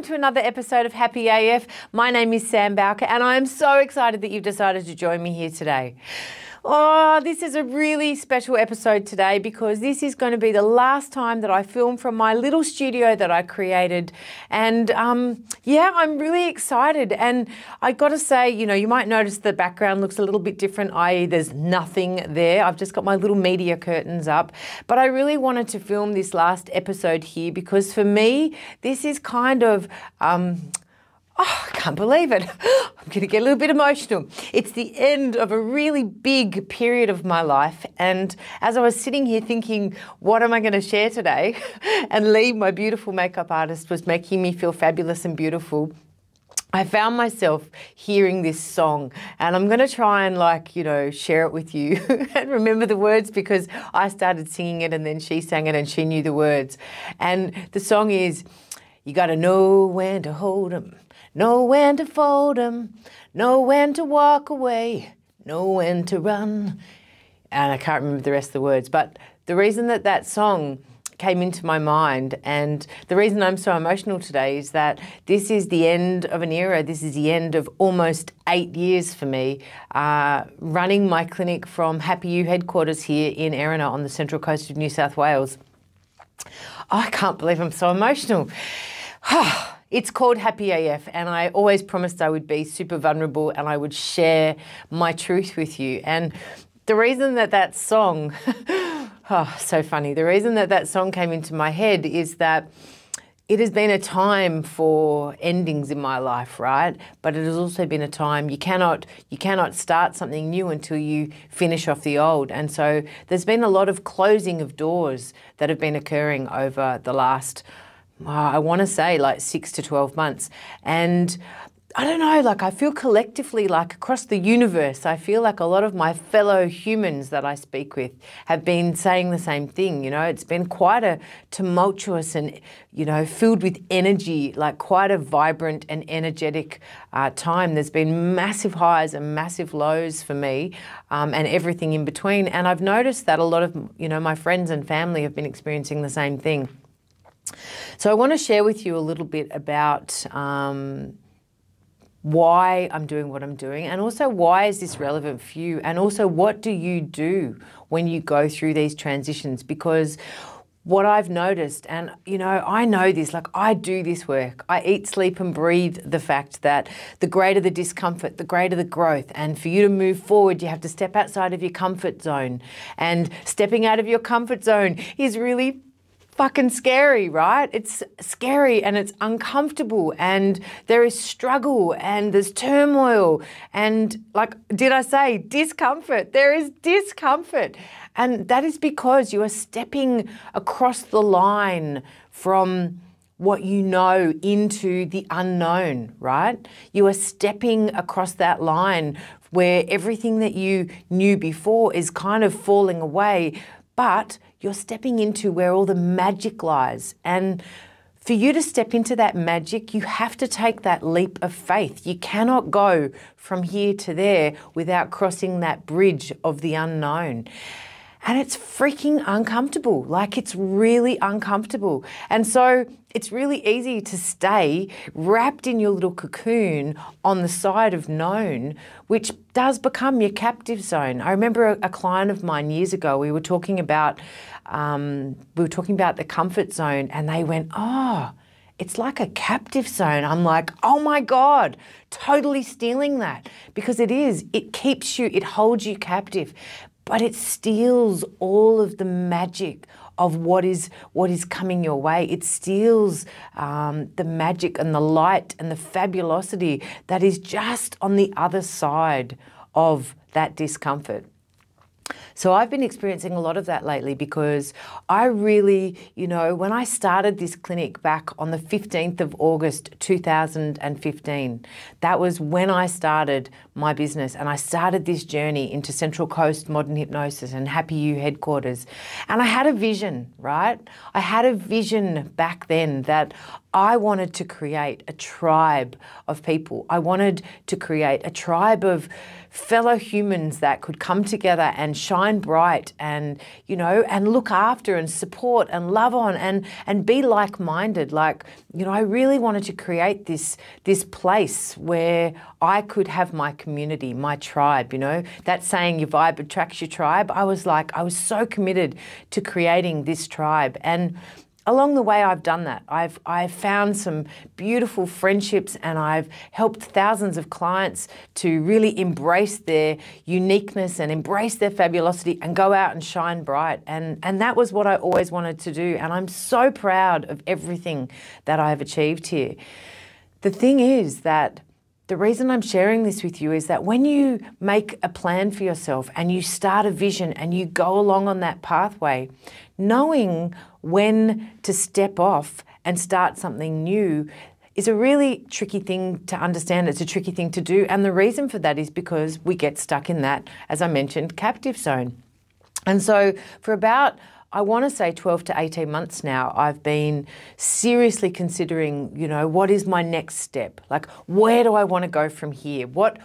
to another episode of Happy AF. My name is Sam Bowker and I am so excited that you've decided to join me here today. Oh, this is a really special episode today because this is going to be the last time that I film from my little studio that I created. And yeah, I'm really excited. And I got to say, you know, you might notice the background looks a little bit different, i.e. there's nothing there. I've just got my little media curtains up. But I really wanted to film this last episode here because for me, this is kind of... oh, I can't believe it. I'm going to get a little bit emotional. It's the end of a really big period of my life. And as I was sitting here thinking, what am I going to share today? And Lee, my beautiful makeup artist, was making me feel fabulous and beautiful. I found myself hearing this song and I'm going to try and share it with you and remember the words because I started singing it and then she sang it and she knew the words. And the song is, you got to know when to hold 'em. Know when to fold 'em, know when to walk away, know when to run. And I can't remember the rest of the words, but the reason that that song came into my mind and the reason I'm so emotional today is that this is the end of an era. This is the end of almost 8 years for me, running my clinic from HappyUhq headquarters here in Erina on the central coast of New South Wales. I can't believe I'm so emotional. It's called HappyAF and I always promised I would be super vulnerable and I would share my truth with you. And the reason that that song, so funny, the reason that that song came into my head is that it has been a time for endings in my life, right? But it has also been a time you cannot start something new until you finish off the old. And so there's been a lot of closing of doors that have been occurring over the last I want to say like 6 to 12 months. And I don't know, I feel collectively across the universe, I feel like a lot of my fellow humans that I speak with have been saying the same thing. You know, it's been quite a tumultuous and, filled with energy, quite a vibrant and energetic time. There's been massive highs and massive lows for me and everything in between. And I've noticed that a lot of, my friends and family have been experiencing the same thing. So I want to share with you a little bit about why I'm doing what I'm doing and also why is this relevant for you and also what do you do when you go through these transitions, because what I've noticed, and I know this, I do this work. I eat, sleep and breathe the fact that the greater the discomfort, the greater the growth. And for you to move forward, you have to step outside of your comfort zone. And stepping out of your comfort zone is really fucking scary, right? It's scary and it's uncomfortable and there is struggle and there's turmoil and did I say discomfort? There is discomfort. And that is because you are stepping across the line from what you know into the unknown, right? You are stepping across that line where everything that you knew before is kind of falling away, but you're stepping into where all the magic lies. And for you to step into that magic, you have to take that leap of faith. You cannot go from here to there without crossing that bridge of the unknown. And it's freaking uncomfortable. It's really uncomfortable. And so it's really easy to stay wrapped in your little cocoon on the side of known, which does become your captive zone. I remember a client of mine years ago, we were talking about the comfort zone and they went, oh, it's like a captive zone. I'm like, oh my God, totally stealing that because it is. It keeps you, it holds you captive. But it steals all of the magic of what is coming your way. It steals the magic and the light and the fabulosity that is just on the other side of that discomfort. So I've been experiencing a lot of that lately because I really, when I started this clinic back on the 15th of August 2015, that was when I started my business and I started this journey into Central Coast Modern Hypnosis and HappyUhq headquarters. And I had a vision, right? I had a vision back then that I wanted to create a tribe of people. I wanted to create a tribe of fellow humans that could come together and shine bright and, you know, and look after and support and love on and be like-minded. Like, you know, I really wanted to create this place where I could have my community, my tribe, you know, that saying your vibe attracts your tribe. I was so committed to creating this tribe. And along the way, I've done that. I've found some beautiful friendships, and I've helped thousands of clients to really embrace their uniqueness and embrace their fabulosity and go out and shine bright. And that was what I always wanted to do. And I'm so proud of everything that I've achieved here. The thing is that the reason I'm sharing this with you is that when you make a plan for yourself and you start a vision and you go along on that pathway, knowing when to step off and start something new is a really tricky thing to understand. It's a tricky thing to do. And the reason for that is because we get stuck in that, as I mentioned, captive zone. And so for about, I want to say 12 to 18 months now, I've been seriously considering, you know, what is my next step? Like, where do I want to go from here? What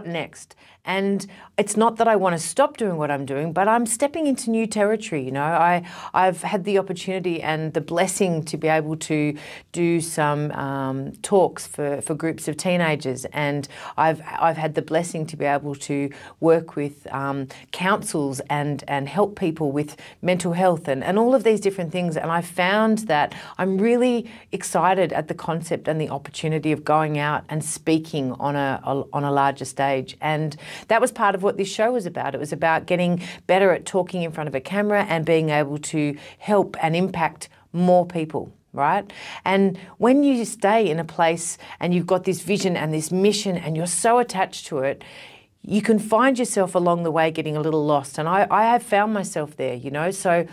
next? And it's not that I want to stop doing what I'm doing, but I'm stepping into new territory. You know, I've had the opportunity and the blessing to be able to do some talks for groups of teenagers, and I've had the blessing to be able to work with councils and help people with mental health and all of these different things. And I found that I'm really excited at the concept and the opportunity of going out and speaking on a larger stage. And that was part of what this show was about. It was about getting better at talking in front of a camera and being able to help and impact more people, right? And when you stay in a place and you've got this vision and this mission and you're so attached to it, you can find yourself along the way getting a little lost. And I have found myself there, you know. So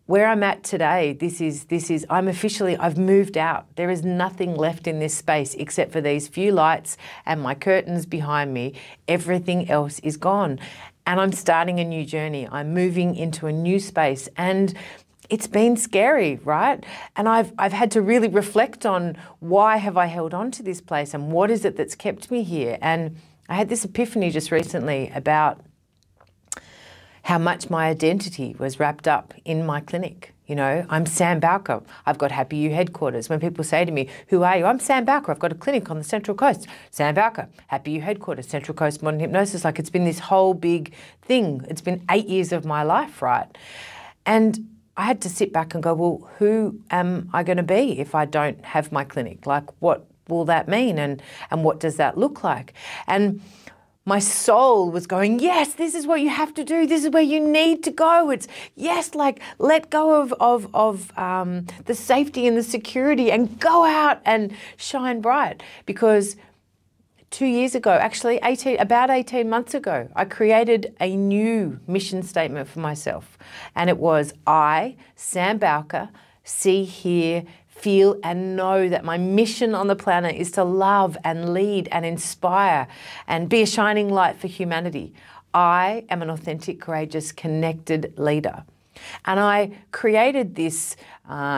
where I'm at today, I've moved out. There is nothing left in this space except for these few lights and my curtains behind me. Everything else is gone. And I'm starting a new journey. I'm moving into a new space, and it's been scary, right? And I've had to really reflect on why have I held on to this place and what is it that's kept me here. And I had this epiphany just recently about how much my identity was wrapped up in my clinic. You know, I'm Sam Bowker. I've got HappyUhq headquarters. When people say to me, who are you? I'm Sam Bowker. I've got a clinic on the Central Coast. Sam Bowker, HappyUhq headquarters, Central Coast Modern Hypnosis. Like, it's been this whole big thing. It's been 8 years of my life, right? And I had to sit back and go, well, who am I going to be if I don't have my clinic? Like, what will that mean? And what does that look like? And my soul was going, yes, this is what you have to do. This is where you need to go. It's, yes, like, let go of the safety and the security and go out and shine bright. Because 2 years ago, actually about 18 months ago, I created a new mission statement for myself. And it was, I, Sam Bowker, see, hear, feel and know that my mission on the planet is to love and lead and inspire and be a shining light for humanity. I am an authentic, courageous, connected leader. And I created this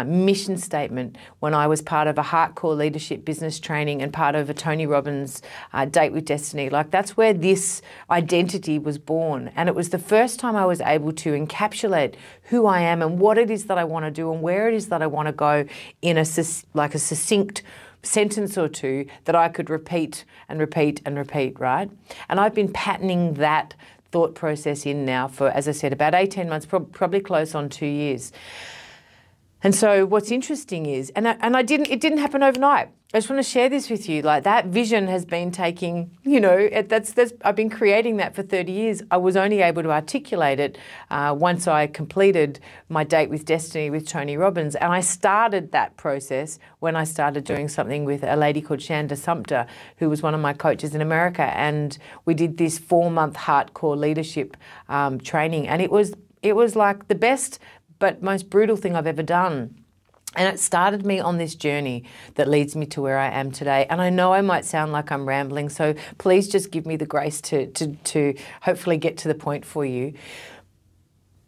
mission statement when I was part of a hardcore leadership business training and part of a Tony Robbins Date with Destiny. Like, that's where this identity was born. And it was the first time I was able to encapsulate who I am and what it is that I want to do and where it is that I want to go in a succinct sentence or two that I could repeat and repeat and repeat, right? And I've been patterning that thought process in now for, as I said, about 18 months, probably close on 2 years. And so what's interesting is, it didn't happen overnight. I just want to share this with you. Like, that vision has been taking, you know, I've been creating that for 30 years. I was only able to articulate it once I completed my Date with Destiny with Tony Robbins. And I started that process when I started doing something with a lady called Shanda Sumter, who was one of my coaches in America. And we did this 4-month hardcore leadership training. And it was like the best but most brutal thing I've ever done. And it started me on this journey that leads me to where I am today. And I know I might sound like I'm rambling, so please just give me the grace to hopefully get to the point for you.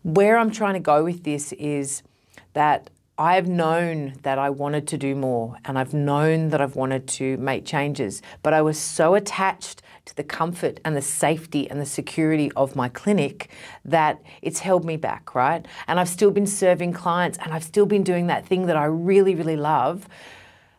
Where I'm trying to go with this is that I've known that I wanted to do more, and I've known that I've wanted to make changes, but I was so attached to the comfort and the safety and the security of my clinic that it's held me back, right? And I've still been serving clients, and I've still been doing that thing that I really, really love.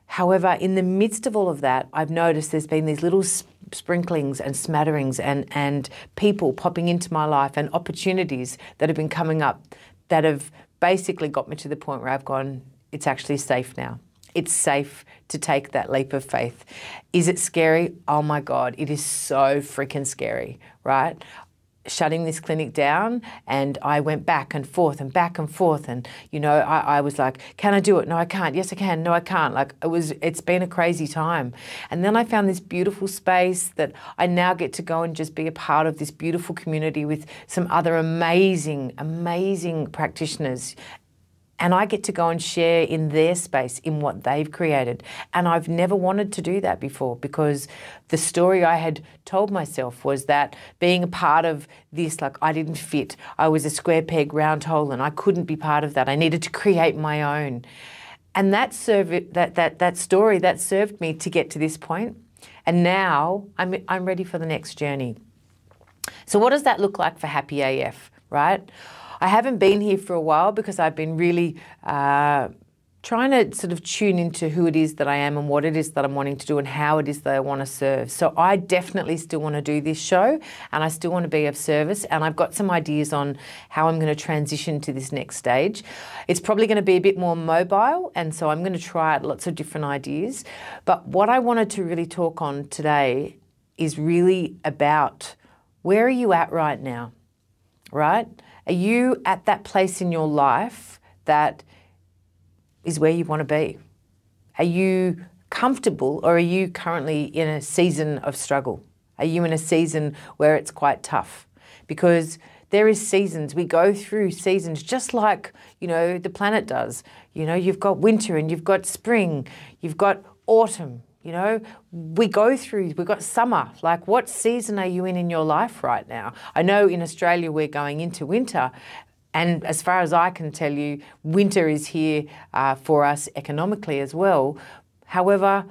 However, in the midst of all of that, I've noticed there's been these little sprinklings and smatterings and people popping into my life and opportunities that have been coming up that have basically got me to the point where I've gone, it's actually safe now. It's safe to take that leap of faith. Is it scary? Oh my God, it is so freaking scary, right? Shutting this clinic down, and I went back and forth and back and forth, and you know, I was like, can I do it? No, I can't. Yes, I can. No, I can't. Like it's been a crazy time. And then I found this beautiful space that I now get to go and just be a part of this beautiful community with some other amazing, amazing practitioners. And I get to go and share in their space, in what they've created. And I've never wanted to do that before, because the story I had told myself was that being a part of this, like, I didn't fit. I was a square peg, round hole, and I couldn't be part of that. I needed to create my own. And that story served me to get to this point. And now I'm ready for the next journey. So what does that look like for HappyAF, right? I haven't been here for a while because I've been really trying to sort of tune into who it is that I am and what it is that I'm wanting to do and how it is that I want to serve. So I definitely still want to do this show, and I still want to be of service, and I've got some ideas on how I'm going to transition to this next stage. It's probably going to be a bit more mobile, and so I'm going to try out lots of different ideas. But what I wanted to really talk on today is really about, where are you at right now, right? Are you at that place in your life that is where you want to be? Are you comfortable, or are you currently in a season of struggle? Are you in a season where it's quite tough? Because there is seasons. We go through seasons just like, you know, the planet does. You know, you've got winter and you've got spring, you've got autumn. You know, we've got summer. Like, what season are you in your life right now? I know in Australia we're going into winter, and as far as I can tell you, winter is here for us economically as well. However,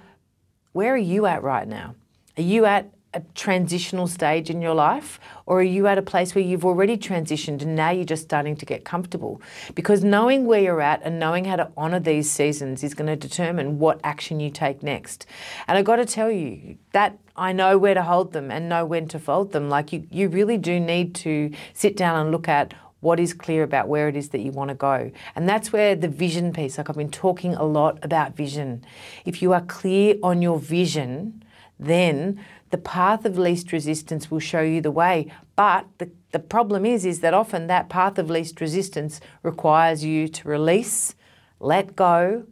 where are you at right now? Are you at a transitional stage in your life, or are you at a place where you've already transitioned and now you're just starting to get comfortable? Because knowing where you're at and knowing how to honour these seasons is going to determine what action you take next. And I've got to tell you that I know where to hold them and know when to fold them. Like, you really do need to sit down and look at what is clear about where it is that you want to go. And that's where the vision piece, like I've been talking a lot about vision. If you are clear on your vision, then the path of least resistance will show you the way. But the problem is that often that path of least resistance requires you to release, let go,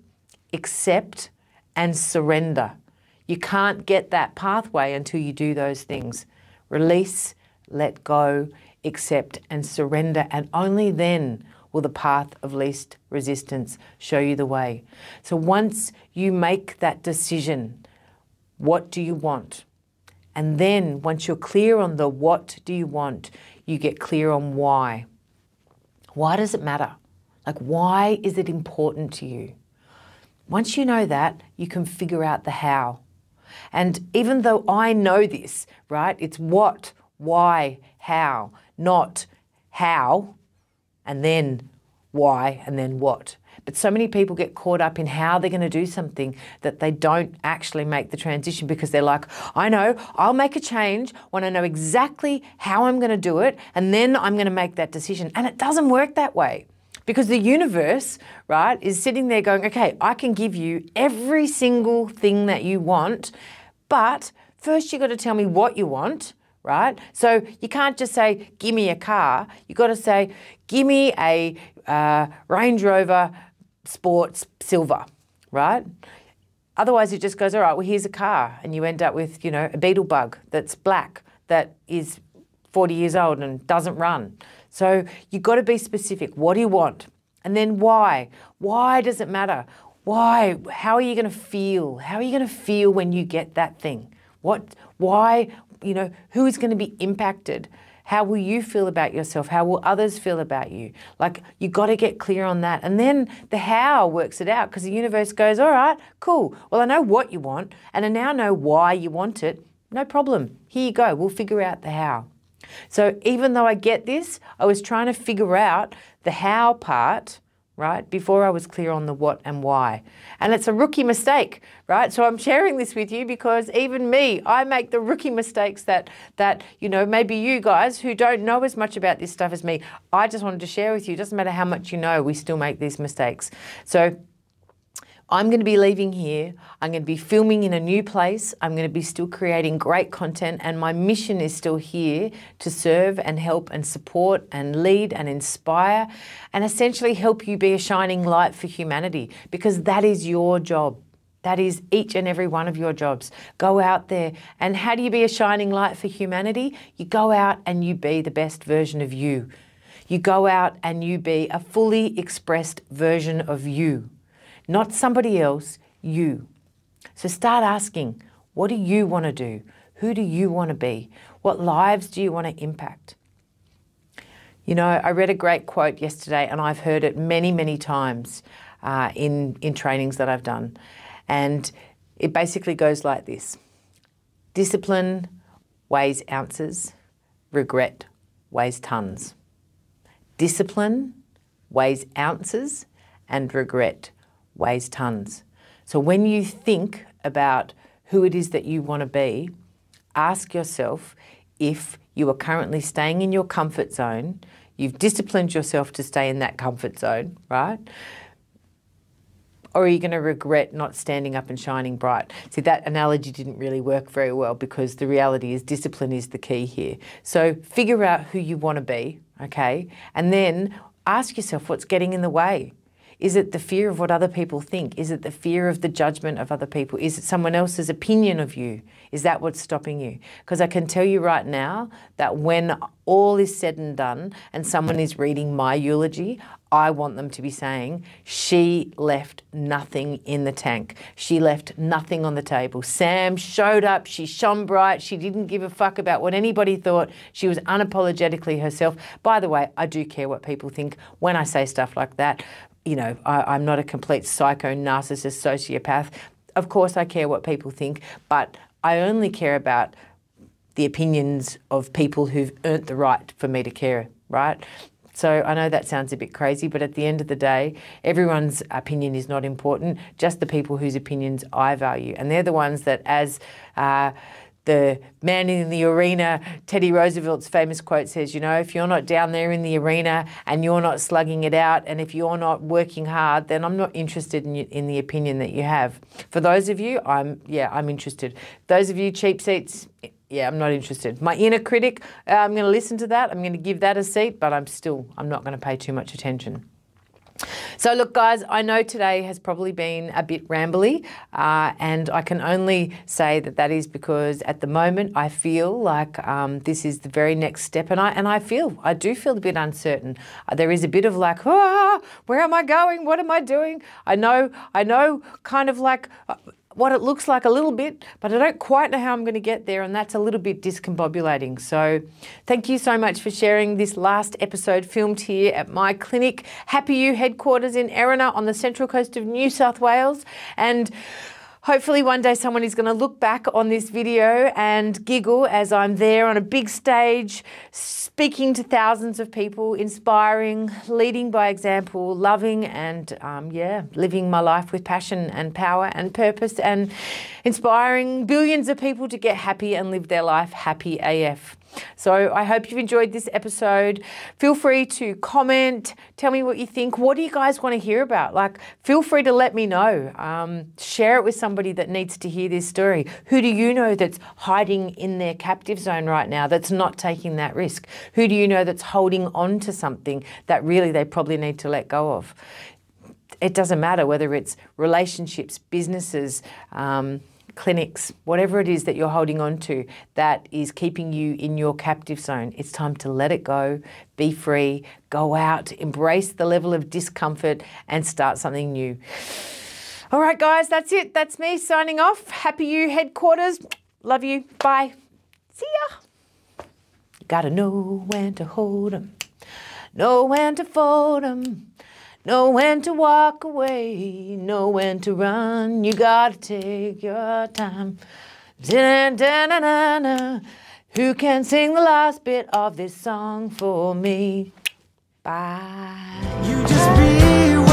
accept, and surrender. You can't get that pathway until you do those things. Release, let go, accept, and surrender. And only then will the path of least resistance show you the way. So once you make that decision, what do you want? And then once you're clear on the what do you want, you get clear on why. Why does it matter? Like, why is it important to you? Once you know that, you can figure out the how. And even though I know this, right, it's what, why, how, not how, and then why, and then what. But so many people get caught up in how they're going to do something that they don't actually make the transition, because they're like, I know, I'll make a change when I know exactly how I'm going to do it, and then I'm going to make that decision. And it doesn't work that way, because the universe, right, is sitting there going, okay, I can give you every single thing that you want, but first you've got to tell me what you want, right? So you can't just say, give me a car. You've got to say, give me a Range Rover Sports Silver, right? Otherwise it just goes, all right, well, here's a car, and you end up with, you know, a beetle bug that's black, that is 40 years old and doesn't run. So you've got to be specific. What do you want? And then why? Why does it matter? Why? How are you going to feel? How are you going to feel when you get that thing? Why, you know, who is going to be impacted? How will you feel about yourself? How will others feel about you? Like, you got to get clear on that. And then the how works it out, because the universe goes, all right, cool. Well, I know what you want, and I now know why you want it. No problem. Here you go. We'll figure out the how. So even though I get this, I was trying to figure out the how part, right, before I was clear on the what and why. And it's a rookie mistake, right? So I'm sharing this with you because even me, I make the rookie mistakes that you know, maybe you guys who don't know as much about this stuff as me, I just wanted to share with you. It doesn't matter how much you know, we still make these mistakes. So I'm going to be leaving here. I'm going to be filming in a new place. I'm going to be still creating great content, and my mission is still here to serve and help and support and lead and inspire and essentially help you be a shining light for humanity, because that is your job. That is each and every one of your jobs. Go out there. And how do you be a shining light for humanity? You go out and you be the best version of you. You go out and you be a fully expressed version of you. Not somebody else, you. So start asking, what do you want to do? Who do you want to be? What lives do you want to impact? You know, I read a great quote yesterday, and I've heard it many, many times in trainings that I've done. And it basically goes like this. Discipline weighs ounces, regret weighs tons. Discipline weighs ounces, and regret weighs tons. So when you think about who it is that you want to be, ask yourself if you are currently staying in your comfort zone, you've disciplined yourself to stay in that comfort zone, right? Or are you going to regret not standing up and shining bright? See, that analogy didn't really work very well, because the reality is discipline is the key here. So figure out who you want to be, okay? And then ask yourself what's getting in the way. Is it the fear of what other people think? Is it the fear of the judgment of other people? Is it someone else's opinion of you? Is that what's stopping you? Because I can tell you right now that when all is said and done and someone is reading my eulogy, I want them to be saying, she left nothing in the tank. She left nothing on the table. Sam showed up, she shone bright, she didn't give a fuck about what anybody thought. She was unapologetically herself. By the way, I do care what people think when I say stuff like that. You know, I'm not a complete psycho, narcissist, sociopath. Of course I care what people think, but I only care about the opinions of people who've earned the right for me to care, right? So I know that sounds a bit crazy, but at the end of the day, everyone's opinion is not important, just the people whose opinions I value. And they're the ones that, as the man in the arena, Teddy Roosevelt's famous quote says, you know, if you're not down there in the arena and you're not slugging it out, and if you're not working hard, then I'm not interested in the opinion that you have. For those of you, I'm interested. Those of you cheap seats, yeah, I'm not interested. My inner critic, I'm going to listen to that. I'm going to give that a seat, but I'm not going to pay too much attention. So look, guys, I know today has probably been a bit rambly, and I can only say that is because at the moment I feel like this is the very next step, and I do feel a bit uncertain. There is a bit of like, where am I going? What am I doing? I know, kind of like what it looks like a little bit, but I don't quite know how I'm going to get there, and that's a little bit discombobulating. So thank you so much for sharing this last episode filmed here at my clinic, HappyUhq headquarters in Erina on the central coast of New South Wales. And hopefully one day someone is going to look back on this video and giggle as I'm there on a big stage, speaking to thousands of people, inspiring, leading by example, loving and, living my life with passion and power and purpose, and inspiring billions of people to get happy and live their life happy AF. So I hope you've enjoyed this episode. Feel free to comment, tell me what you think. What do you guys want to hear about? Like, feel free to let me know. Share it with somebody that needs to hear this story. Who do you know that's hiding in their captive zone right now, that's not taking that risk? Who do you know that's holding on to something that really they probably need to let go of? It doesn't matter whether it's relationships, businesses, clinics, whatever it is that you're holding on to that is keeping you in your captive zone. It's time to let it go, be free, go out, embrace the level of discomfort and start something new. All right, guys, that's it. That's me signing off. HappyUhq headquarters. Love you. Bye. See ya. Gotta know when to hold 'em, know when to fold 'em, know when to walk away, know when to run. You gotta take your time. Da-na-na-na-na. Who can sing the last bit of this song for me? Bye. You just be